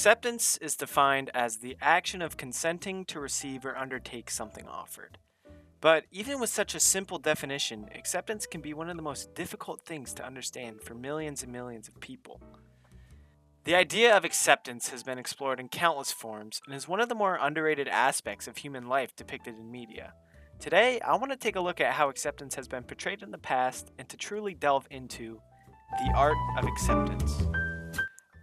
Acceptance is defined as the action of consenting to receive or undertake something offered. But even with such a simple definition, acceptance can be one of the most difficult things to understand for millions and millions of people. The idea of acceptance has been explored in countless forms and is one of the more underrated aspects of human life depicted in media. Today, I want to take a look at how acceptance has been portrayed in the past and to truly delve into the art of acceptance.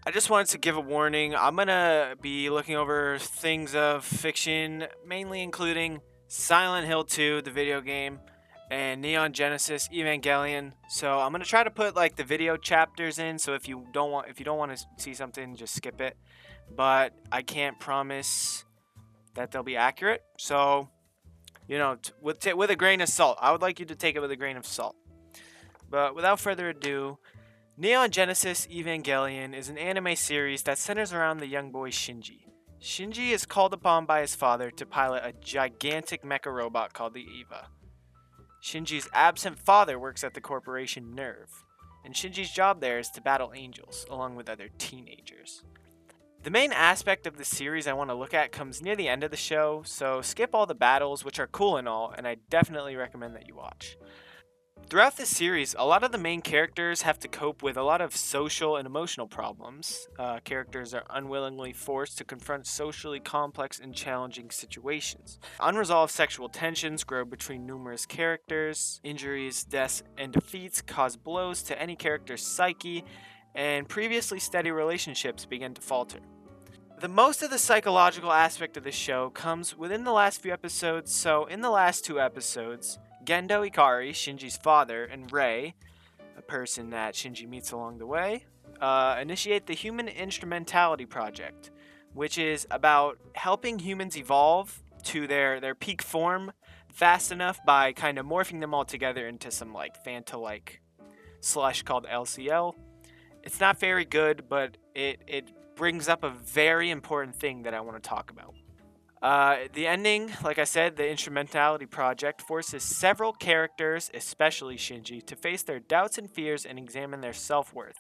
I just wanted to give a warning. I'm going to be looking over things of fiction, mainly including Silent Hill 2, the video game, and Neon Genesis Evangelion. So I'm going to try to put like the video chapters in, so if you don't want to see something, just skip it. But I can't promise that they'll be accurate. So, with a grain of salt. I would like you to take it with a grain of salt. But without further ado, Neon Genesis Evangelion is an anime series that centers around the young boy Shinji. Shinji is called upon by his father to pilot a gigantic mecha robot called the Eva. Shinji's absent father works at the corporation NERV, and Shinji's job there is to battle angels, along with other teenagers. The main aspect of the series I want to look at comes near the end of the show, so skip all the battles, which are cool and all, and I definitely recommend that you watch. Throughout this series, a lot of the main characters have to cope with a lot of social and emotional problems. Characters are unwillingly forced to confront socially complex and challenging situations. Unresolved sexual tensions grow between numerous characters. Injuries, deaths, and defeats cause blows to any character's psyche, and previously steady relationships begin to falter. The most of the psychological aspect of this show comes within the last few episodes, so in the last two episodes, Gendo Ikari, Shinji's father, and Rei, a person that Shinji meets along the way, initiate the Human Instrumentality Project, which is about helping humans evolve to their peak form fast enough by kind of morphing them all together into some like Fanta-like slush called LCL. It's not very good, but it brings up a very important thing that I want to talk about. The ending, like I said, the Instrumentality Project forces several characters, especially Shinji, to face their doubts and fears and examine their self-worth.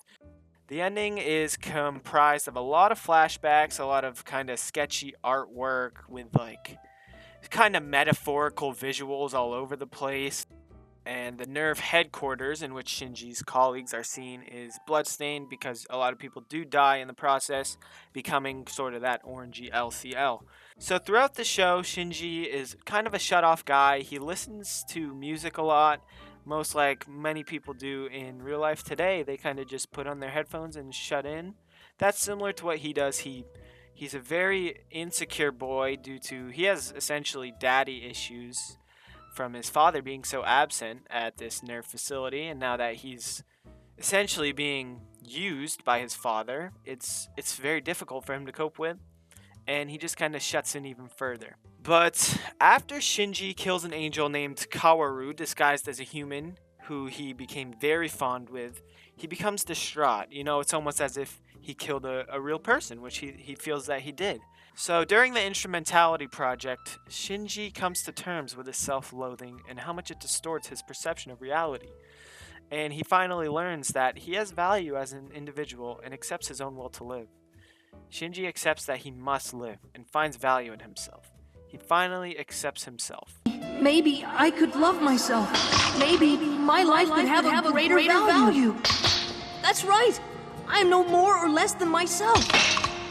The ending is comprised of a lot of flashbacks, a lot of kind of sketchy artwork with like kind of metaphorical visuals all over the place. And the NERV headquarters in which Shinji's colleagues are seen is bloodstained because a lot of people do die in the process, becoming sort of that orangey LCL. So throughout the show, Shinji is kind of a shut-off guy. He listens to music a lot, most like many people do in real life today. They kind of just put on their headphones and shut in. That's similar to what he does. He's a very insecure boy due to he has essentially daddy issues from his father being so absent at this NERV facility, and now that he's essentially being used by his father, it's very difficult for him to cope with, and he just kind of shuts in even further. But after Shinji kills an angel named Kaworu, disguised as a human, who he became very fond with, he becomes distraught. It's almost as if he killed a real person, which he feels that he did. So during the Instrumentality Project, Shinji comes to terms with his self-loathing and how much it distorts his perception of reality. And he finally learns that he has value as an individual and accepts his own will to live. Shinji accepts that he must live and finds value in himself. He finally accepts himself. Maybe I could love myself. Maybe my life could have a greater value. That's right. I am no more or less than myself.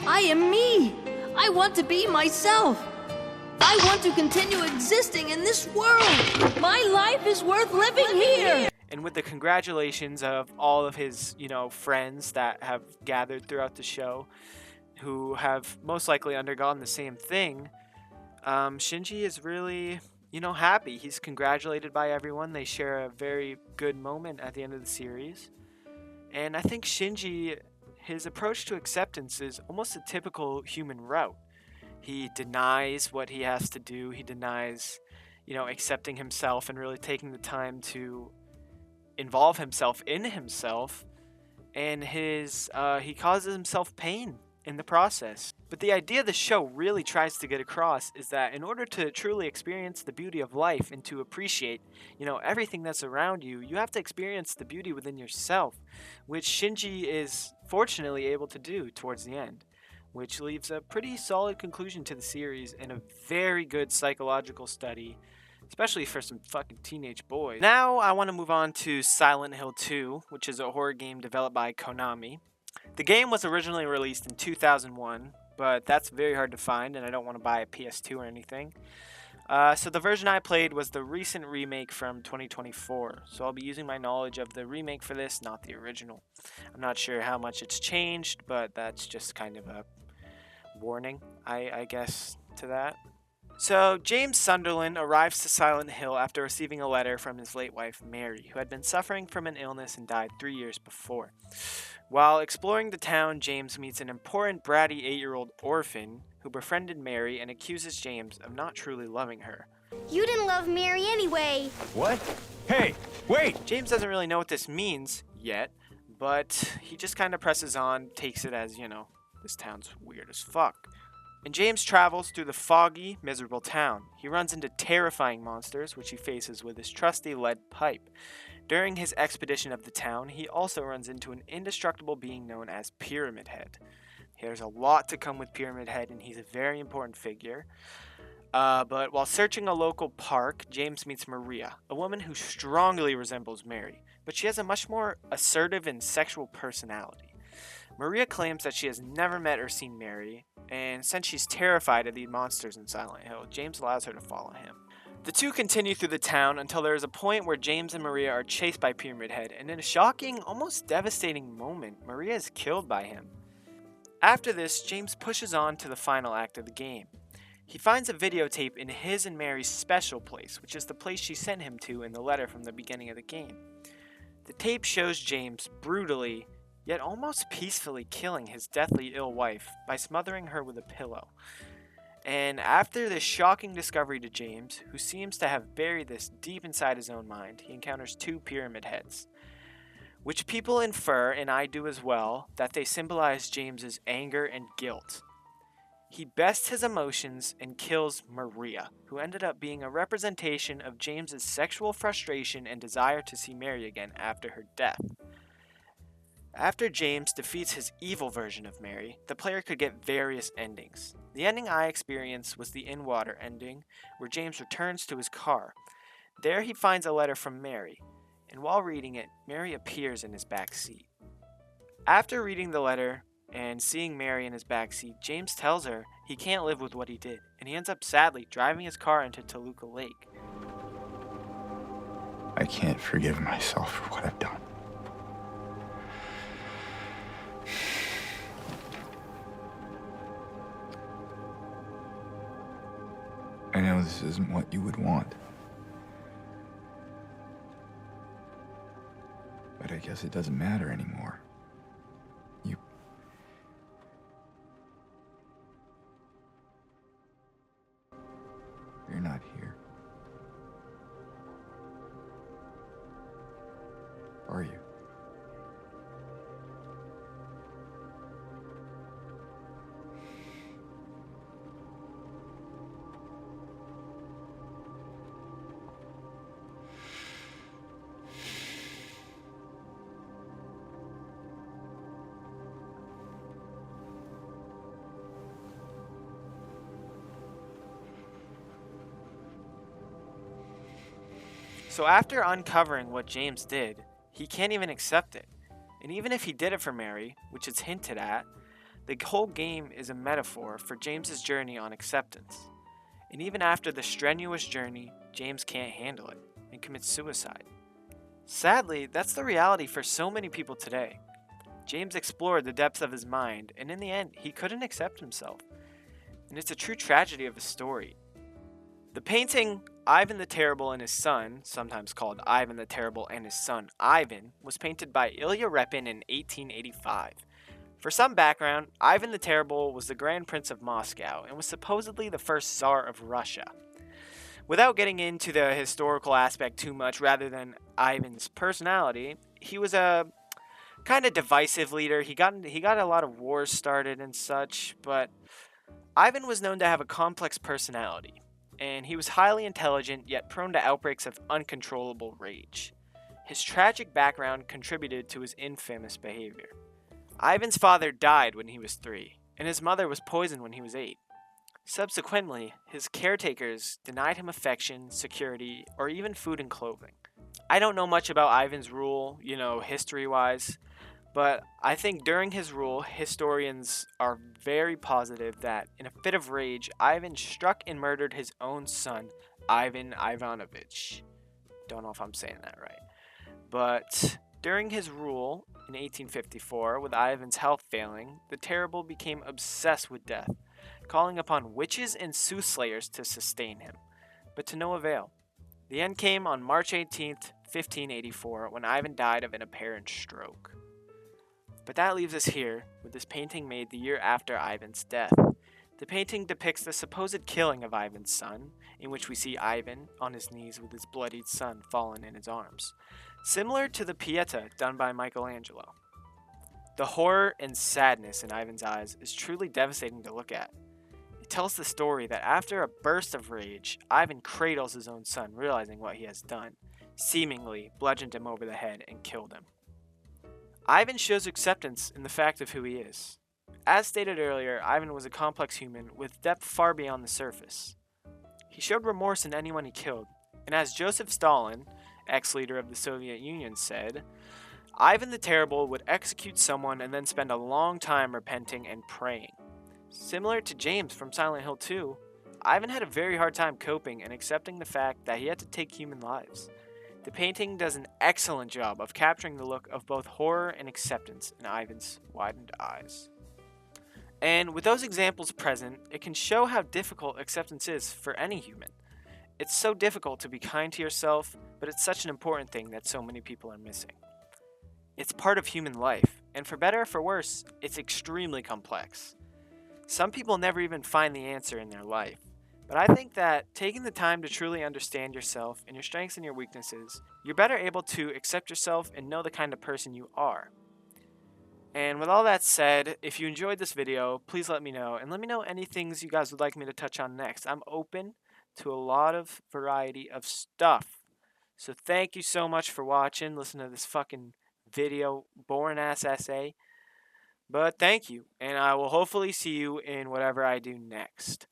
I am me. I want to be myself. I want to continue existing in this world. My life is worth living here. And with the congratulations of all of his, friends that have gathered throughout the show, who have most likely undergone the same thing, Shinji is really, happy. He's congratulated by everyone. They share a very good moment at the end of the series. And I think Shinji, his approach to acceptance is almost a typical human route. He denies what he has to do. He denies, accepting himself and really taking the time to involve himself in himself. And he causes himself pain in the process. But the idea the show really tries to get across is that in order to truly experience the beauty of life and to appreciate, everything that's around you, you have to experience the beauty within yourself, which Shinji is fortunately able to do towards the end. which leaves a pretty solid conclusion to the series and a very good psychological study, especially for some fucking teenage boys. Now I want to move on to Silent Hill 2, which is a horror game developed by Konami. The game was originally released in 2001, but that's very hard to find, and I don't want to buy a PS2 or anything. So the version I played was the recent remake from 2024, so I'll be using my knowledge of the remake for this, not the original. I'm not sure how much it's changed, but that's just kind of a warning, I guess, to that. So, James Sunderland arrives to Silent Hill after receiving a letter from his late wife, Mary, who had been suffering from an illness and died 3 years before. While exploring the town, James meets an important bratty 8-year-old orphan who befriended Mary and accuses James of not truly loving her. You didn't love Mary anyway. What? Hey, wait! James doesn't really know what this means yet, but he just kind of presses on, takes it as, this town's weird as fuck. And James travels through the foggy, miserable town. He runs into terrifying monsters, which he faces with his trusty lead pipe. During his expedition of the town, he also runs into an indestructible being known as Pyramid Head. There's a lot to come with Pyramid Head, and he's a very important figure. But while searching a local park, James meets Maria, a woman who strongly resembles Mary, but she has a much more assertive and sexual personality. Maria claims that she has never met or seen Mary, and since she's terrified of the monsters in Silent Hill, James allows her to follow him. The two continue through the town until there is a point where James and Maria are chased by Pyramid Head, and in a shocking, almost devastating moment, Maria is killed by him. After this, James pushes on to the final act of the game. He finds a videotape in his and Mary's special place, which is the place she sent him to in the letter from the beginning of the game. The tape shows James brutally, yet almost peacefully killing his deathly ill wife by smothering her with a pillow. And after this shocking discovery to James, who seems to have buried this deep inside his own mind, he encounters two Pyramid Heads, which people infer, and I do as well, that they symbolize James's anger and guilt. He bests his emotions and kills Maria, who ended up being a representation of James's sexual frustration and desire to see Mary again after her death. After James defeats his evil version of Mary, the player could get various endings. The ending I experienced was the in-water ending, where James returns to his car. There he finds a letter from Mary, and while reading it, Mary appears in his back seat. After reading the letter and seeing Mary in his back seat, James tells her he can't live with what he did, and he ends up sadly driving his car into Toluca Lake. I can't forgive myself for what I've done. I know this isn't what you would want. But I guess it doesn't matter anymore. You're not here. Are you? So after uncovering what James did, he can't even accept it. And even if he did it for Mary, which is hinted at, the whole game is a metaphor for James's journey on acceptance. And even after the strenuous journey, James can't handle it and commits suicide. Sadly, that's the reality for so many people today. James explored the depths of his mind, and in the end, he couldn't accept himself. And it's a true tragedy of a story. The painting Ivan the Terrible and His Son, sometimes called Ivan the Terrible and His Son Ivan, was painted by Ilya Repin in 1885. For some background, Ivan the Terrible was the Grand Prince of Moscow and was supposedly the first Tsar of Russia. Without getting into the historical aspect too much rather than Ivan's personality, he was a kind of divisive leader. He got a lot of wars started and such, but Ivan was known to have a complex personality. And he was highly intelligent, yet prone to outbreaks of uncontrollable rage. His tragic background contributed to his infamous behavior. Ivan's father died when he was 3, and his mother was poisoned when he was 8. Subsequently, his caretakers denied him affection, security, or even food and clothing. I don't know much about Ivan's rule, history-wise, but I think during his rule, historians are very positive that in a fit of rage, Ivan struck and murdered his own son, Ivan Ivanovich. Don't know if I'm saying that right. But during his rule in 1854, with Ivan's health failing, the Terrible became obsessed with death, calling upon witches and soothsayers to sustain him, but to no avail. The end came on March 18th, 1584, when Ivan died of an apparent stroke. But that leaves us here, with this painting made the year after Ivan's death. The painting depicts the supposed killing of Ivan's son, in which we see Ivan on his knees with his bloodied son fallen in his arms, similar to the Pieta done by Michelangelo. The horror and sadness in Ivan's eyes is truly devastating to look at. It tells the story that after a burst of rage, Ivan cradles his own son, realizing what he has done, seemingly bludgeoned him over the head and killed him. Ivan shows acceptance in the fact of who he is. As stated earlier, Ivan was a complex human with depth far beyond the surface. He showed remorse in anyone he killed, and as Joseph Stalin, ex-leader of the Soviet Union, said, Ivan the Terrible would execute someone and then spend a long time repenting and praying. Similar to James from Silent Hill 2, Ivan had a very hard time coping and accepting the fact that he had to take human lives. The painting does an excellent job of capturing the look of both horror and acceptance in Ivan's widened eyes. And with those examples present, it can show how difficult acceptance is for any human. It's so difficult to be kind to yourself, but it's such an important thing that so many people are missing. It's part of human life, and for better or for worse, it's extremely complex. Some people never even find the answer in their life. But I think that taking the time to truly understand yourself and your strengths and your weaknesses, you're better able to accept yourself and know the kind of person you are. And with all that said, if you enjoyed this video, please let me know. And let me know any things you guys would like me to touch on next. I'm open to a lot of variety of stuff. So thank you so much for watching. Listen to this fucking video, boring ass essay. But thank you. And I will hopefully see you in whatever I do next.